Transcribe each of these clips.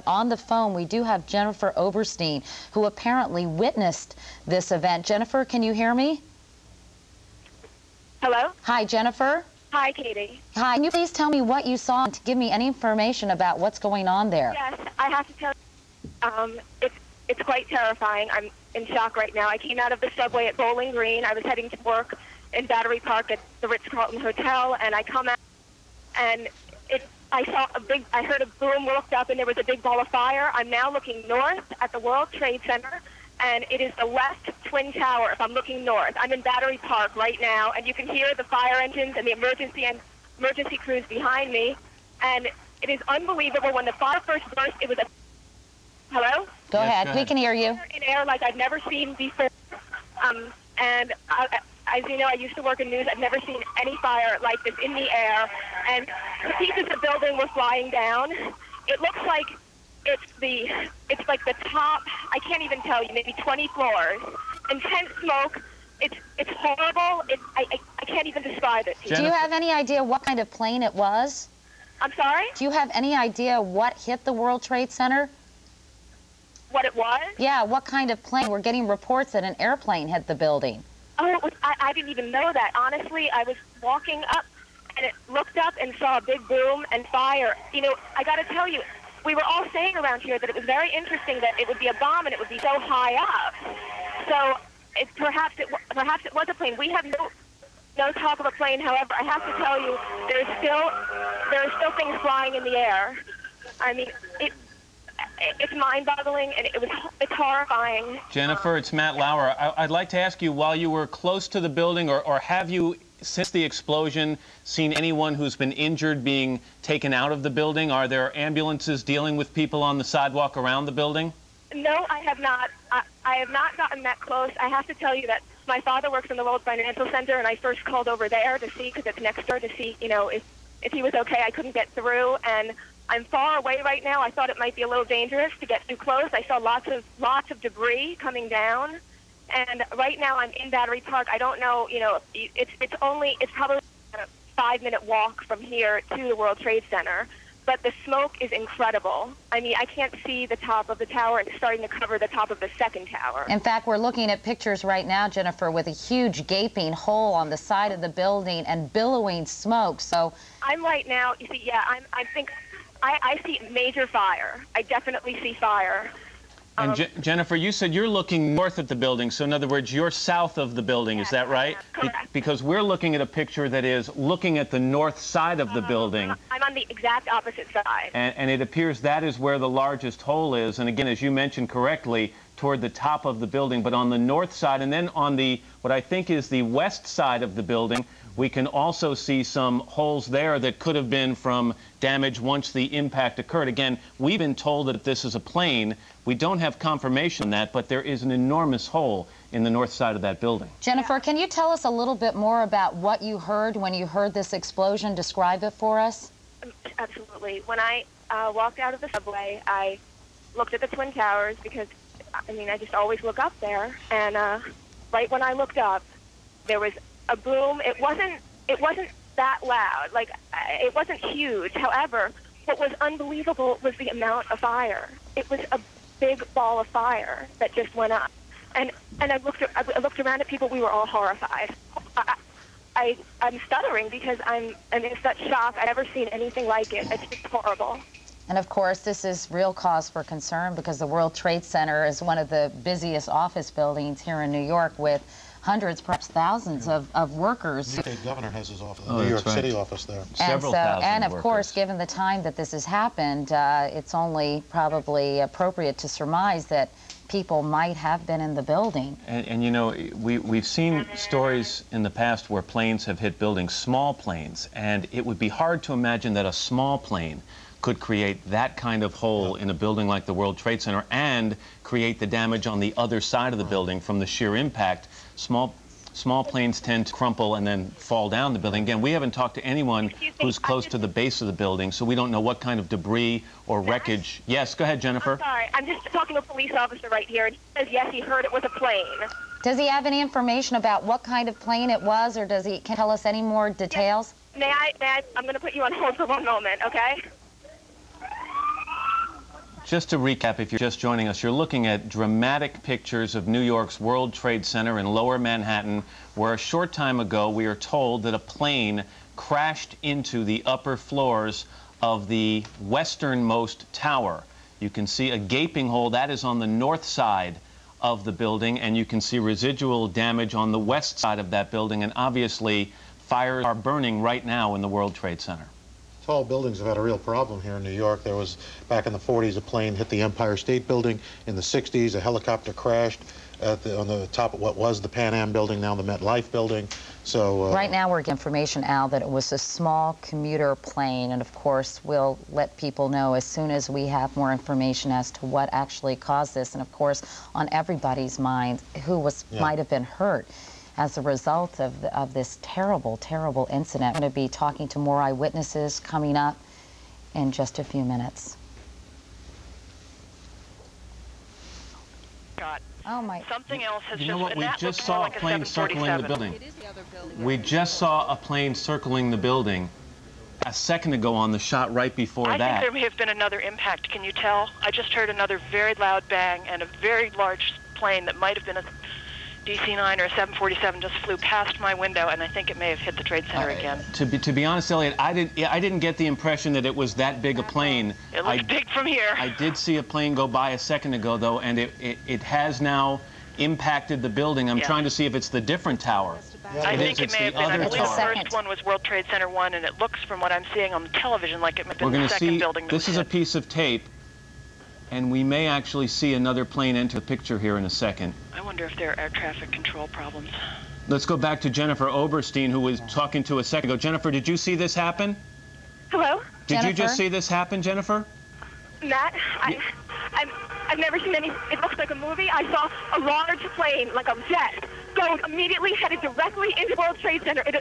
on the phone, we do have Jennifer Oberstein, who apparently witnessed this event. Jennifer, can you hear me? Hello? Hi, Jennifer. Hi, Katie. Hi. Can you please tell me what you saw and to give me any information about what's going on there? Yes, I have to tell you, it's quite terrifying. I'm in shock right now. I came out of the subway at Bowling Green. I was heading to work in Battery Park at the Ritz-Carlton Hotel, and I come out, and I heard a boom, looked up, and there was a big ball of fire. I'm now looking north at the World Trade Center, and it is the left twin tower if I'm looking north. I'm in Battery Park right now, and you can hear the fire engines and the emergency crews behind me, and it is unbelievable. When the fire first burst, it was a... Hello? Go ahead. We can hear you. In air like I've never seen before, and as you know, I used to work in news. I've never seen any fire like this in the air, and the pieces of building were flying down. It looks like it's like the top, I can't even tell you, maybe 20 floors. Intense smoke. It's horrible. I can't even describe it to you. Do you have any idea what kind of plane it was? I'm sorry? Do you have any idea what hit the World Trade Center? What it was? Yeah, what kind of plane? We're getting reports that an airplane hit the building. Oh, I didn't even know that. Honestly, I was walking up, and it looked up and saw a big boom and fire. You know, I got to tell you, we were all saying around here that it was very interesting that it would be a bomb and it would be so high up. So perhaps it was a plane. We have no talk of a plane. However, I have to tell you, there are still things flying in the air. I mean, it's mind-boggling, and it's horrifying. Jennifer, it's Matt Lauer. I'd like to ask you, while you were close to the building, or have you, since the explosion, seen anyone who's been injured being taken out of the building? Are there ambulances dealing with people on the sidewalk around the building? No, I have not. I have not gotten that close. I have to tell you that my father works in the World Financial Center, and I first called over there to see, because it's next door, to see, you know, if he was okay. I couldn't get through, and I'm far away right now. I thought it might be a little dangerous to get too close. I saw lots of debris coming down, and right now I'm in Battery Park. I don't know, you know, it's probably a 5-minute walk from here to the World Trade Center, but the smoke is incredible. I mean, I can't see the top of the tower. It's starting to cover the top of the second tower. In fact, we're looking at pictures right now, Jennifer, with a huge gaping hole on the side of the building and billowing smoke. So I'm right now, you see, yeah, I see major fire. I definitely see fire. And Jennifer, you said you're looking north at the building, so in other words, you're south of the building, yes, is that right? Correct. Because we're looking at a picture that is looking at the north side of the building. I'm on the exact opposite side. And it appears that is where the largest hole is, and again, as you mentioned correctly, toward the top of the building, but on the north side, and then on the, what I think is the west side of the building, we can also see some holes there that could have been from damage once the impact occurred. Again, we've been told that this is a plane. We don't have confirmation on that, but there is an enormous hole in the north side of that building. Jennifer, can you tell us a little bit more about what you heard when you heard this explosion? Describe it for us. Absolutely. When I walked out of the subway, I looked at the Twin Towers because, I mean, I just always look up there. And right when I looked up, there was a boom. It wasn't that loud. Like, it wasn't huge. However, what was unbelievable was the amount of fire. It was a big ball of fire that just went up. And I looked around at people. We were all horrified. I'm stuttering because I'm in such shock. I've never seen anything like it. It's just horrible. And of course, this is real cause for concern because the World Trade Center is one of the busiest office buildings here in New York with hundreds, perhaps thousands of workers. The state governor has his office, the New York City office there. Several thousand and of workers. course, given the time that this has happened, it's only probably appropriate to surmise that people might have been in the building. And you know, we've seen stories in the past where planes have hit buildings, small planes, and it would be hard to imagine that a small plane could create that kind of hole in a building like the World Trade Center and create the damage on the other side of the building from the sheer impact. Small planes tend to crumple and then fall down the building. Again, we haven't talked to anyone who's close to the base of the building, so we don't know what kind of debris or wreckage. Yes, go ahead, Jennifer. I'm sorry. I'm just talking to a police officer right here, and he says, yes, he heard it was a plane. Does he have any information about what kind of plane it was, or can he tell us any more details? Yes. May I? I'm going to put you on hold for one moment, okay? Just to recap, if you're just joining us, you're looking at dramatic pictures of New York's World Trade Center in Lower Manhattan, where a short time ago we are told that a plane crashed into the upper floors of the westernmost tower. You can see a gaping hole. That is on the north side of the building, and you can see residual damage on the west side of that building, and obviously fires are burning right now in the World Trade Center. Tall buildings have had a real problem here in New York. There was, back in the 40s, a plane hit the Empire State Building. In the 60s, a helicopter crashed on the top of what was the Pan Am building, now the MetLife building. So right now we're getting information, Al, that it was a small commuter plane, and of course we'll let people know as soon as we have more information as to what actually caused this, and of course on everybody's mind who might have been hurt as a result of this terrible, terrible incident. I'm going to be talking to more eyewitnesses coming up in just a few minutes. God. Oh my. Something else has You know what? We just saw a like plane circling the building. It is the other building. We just saw a plane circling the building a second ago on the shot right before I that. think there may have been another impact. Can you tell? I just heard another very loud bang, and a very large plane that might have been a DC-9 or a 747 just flew past my window, and I think it may have hit the Trade Center again. To be honest, Elliot, I didn't get the impression that it was that big a plane. It looks big from here. I did see a plane go by a second ago, though, and it has now impacted the building. I'm trying to see if it's the different tower. I think it may have been. I believe the tower. first one was World Trade Center 1, and it looks, from what I'm seeing on the television, like it might have We're been going the to second see, building. this is a piece of tape, and we may actually see another plane enter the picture here in a second. I wonder if there are air traffic control problems. Let's go back to Jennifer Oberstein, who was talking to a second ago. Jennifer, did you see this happen? Hello? Did you Jennifer? just see this happen, Jennifer? Matt, I've never seen any. It looks like a movie. I saw a large plane, like a jet, go immediately headed directly into World Trade Center. It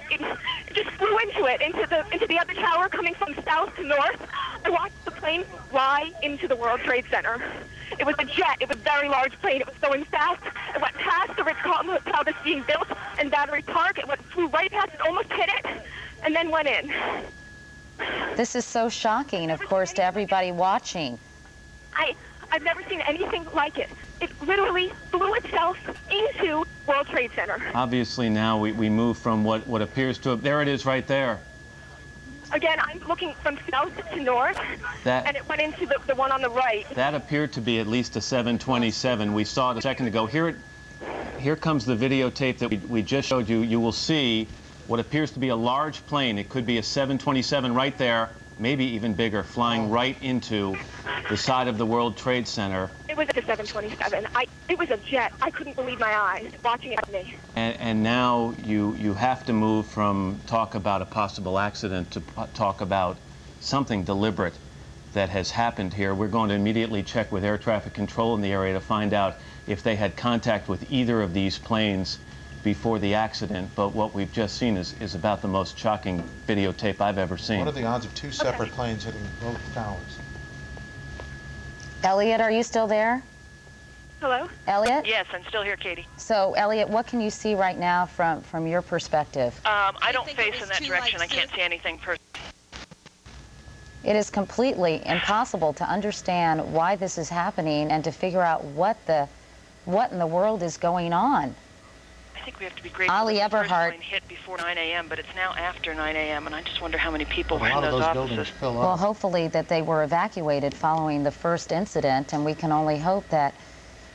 just flew into it, into the other tower, coming from south to north. I watched the plane fly into the World Trade Center. It was a jet. It was a very large plane. It was going fast. It went past the Ritz-Carlton Hotel that's being built in Battery Park. It flew right past it, almost hit it, and then went in. This is so shocking, of course, to everybody watching. I've never seen anything like it. It literally flew itself into World Trade Center. Obviously now we move from what appears to have, there it is right there. Again, I'm looking from south to north, and it went into the one on the right. That appeared to be at least a 727. We saw it a second ago. Here comes the videotape that we just showed you. You will see what appears to be a large plane. It could be a 727 right there, maybe even bigger, flying right into the side of the World Trade Center. It was a 727. It was a jet. I couldn't believe my eyes watching it with me. And now you have to move from talk about a possible accident to talk about something deliberate that has happened here. We're going to immediately check with air traffic control in the area to find out if they had contact with either of these planes before the accident, but what we've just seen is about the most shocking videotape I've ever seen. What are the odds of two separate planes hitting both towers? Elliot, are you still there? Hello? Elliot? Yes, I'm still here, Katie. So, Elliot, what can you see right now from your perspective? I don't think it face was in that too, direction. like, I can't see anything. It is completely impossible to understand why this is happening and to figure out what in the world is going on. I think we have to be grateful Ali that the first Eberhard. plane hit before 9 a.m., but it's now after 9 a.m., and I just wonder how many people A were in lot of those those offices. buildings fill Well, up. hopefully that they were evacuated following the first incident, and we can only hope that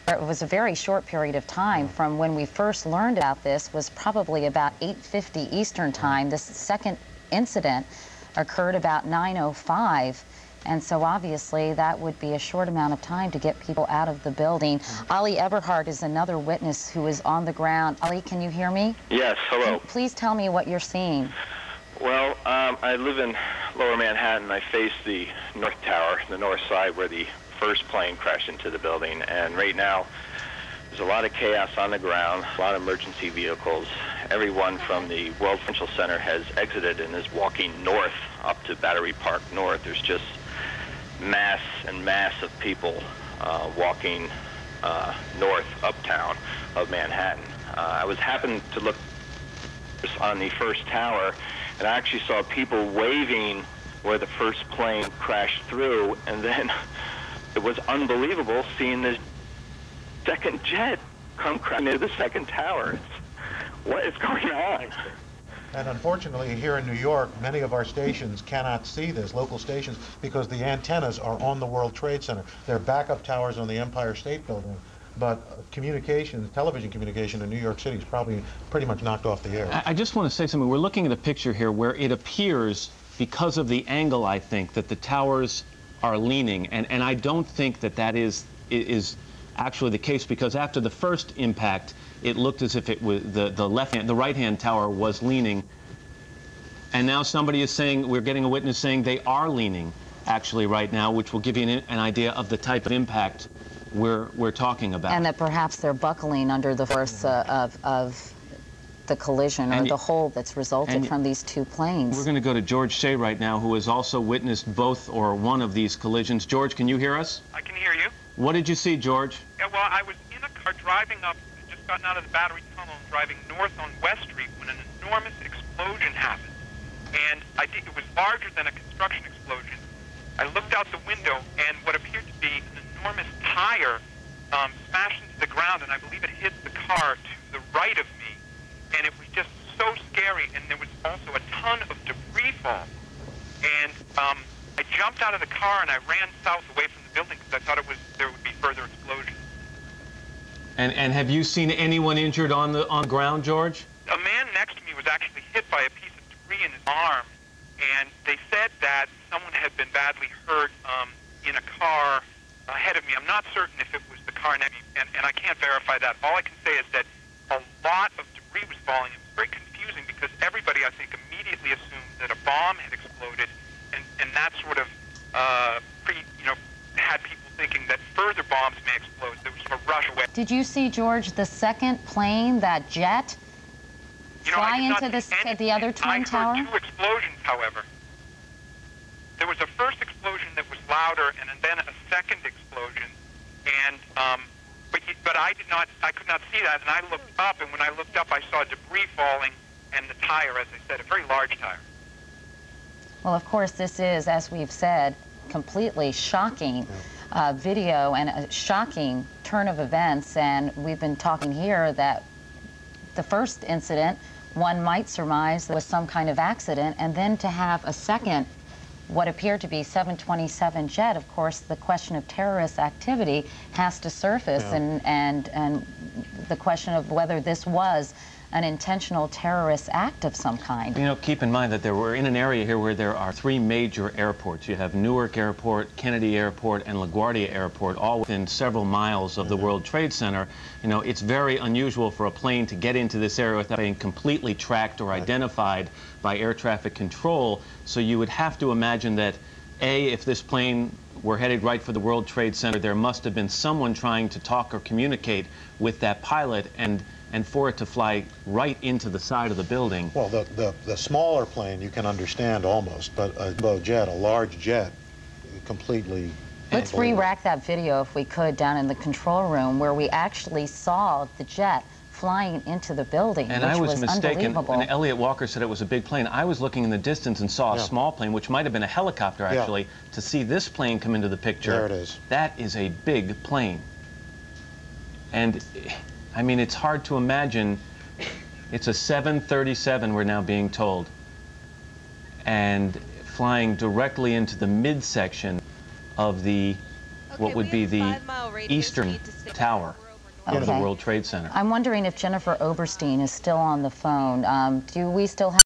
it was a very short period of time from when we first learned about this was probably about 8:50 Eastern Time. This second incident occurred about 9:05. And so obviously that would be a short amount of time to get people out of the building. Ali Eberhard is another witness who is on the ground. Ali, can you hear me? Yes, hello. Please tell me what you're seeing. Well, I live in Lower Manhattan. I face the North Tower, the north side where the first plane crashed into the building. And right now, there's a lot of chaos on the ground, a lot of emergency vehicles. Everyone from the World Financial Center has exited and is walking north up to Battery Park North. There's just mass and mass of people walking north uptown of Manhattan. I happened to look on the first tower, and I actually saw people waving where the first plane crashed through, and then it was unbelievable seeing this second jet come crashing into the second tower. What is going on? And unfortunately, here in New York, many of our stations cannot see this, local stations, because the antennas are on the World Trade Center. They're backup towers on the Empire State Building, but communication, television communication in New York City is probably pretty much knocked off the air. I just want to say something. We're looking at a picture here where it appears, because of the angle, I think, that the towers are leaning, and I don't think that that is actually the case, because after the first impact, it looked as if it was the right-hand tower was leaning, and now somebody is saying, we're getting a witness saying they are leaning actually right now, which will give you an idea of the type of impact we're talking about. And that perhaps they're buckling under the force of the collision or the hole that's resulted from these two planes. We're going to go to George Shea right now, who has also witnessed both or one of these collisions. George, can you hear us? I can hear you. What did you see, George? Yeah, well, I was in a car driving up, just gotten out of the Battery Tunnel, driving north on West Street when an enormous explosion happened. And I think it was larger than a construction explosion. I looked out the window, and what appeared to be an enormous tire smashed into the ground, and I believe it hit the car to the right of me. And it was just so scary, and there was also a ton of debris fall. And I jumped out of the car, and I ran south away from the building because I thought there would be further explosions. And have you seen anyone injured on the ground, George? A man next to me was actually hit by a piece of debris in his arm, and they said that someone had been badly hurt in a car ahead of me. I'm not certain if it was the car next to me, and I can't verify that. All I can say is that a lot of debris was falling. It was very confusing because everybody, I think, immediately assumed that a bomb had exploded, and that sort of had people thinking that further bombs may explode. There was sort of a rush away. Did you see, George, the second plane, that jet, fly into the other Twin Tower? I heard two explosions, however. There was a first explosion that was louder, and then a second explosion, and but I could not see that, and I looked up, and when I looked up, I saw debris falling, and the tire, as I said, a very large tire. Well, of course, this is, as we've said, completely shocking video and a shocking turn of events, and we've been talking here that the first incident, one might surmise there was some kind of accident, and then to have a second, what appeared to be 727 jet, of course, the question of terrorist activity has to surface, and the question of whether this was an intentional terrorist act of some kind. You know, keep in mind that we're in an area here where there are three major airports. You have Newark Airport, Kennedy Airport, and LaGuardia Airport, all within several miles of the World Trade Center. You know, it's very unusual for a plane to get into this area without being completely tracked or identified by air traffic control. So you would have to imagine that, A, if this plane were headed right for the World Trade Center, there must have been someone trying to talk or communicate with that pilot, and for it to fly right into the side of the building. Well, the smaller plane you can understand almost, but a jet, a large jet, completely. Let's re-rack that video, if we could, down in the control room where we actually saw the jet flying into the building, and which I was mistaken. unbelievable. When Elliot Walker said it was a big plane, I was looking in the distance and saw a small plane, which might have been a helicopter, actually. To see this plane come into the picture, there it is. That is a big plane. And I mean, it's hard to imagine. It's a 737, we're now being told, and flying directly into the midsection of what would be the eastern tower of the World Trade Center. I'm wondering if Jennifer Oberstein is still on the phone. Do we still have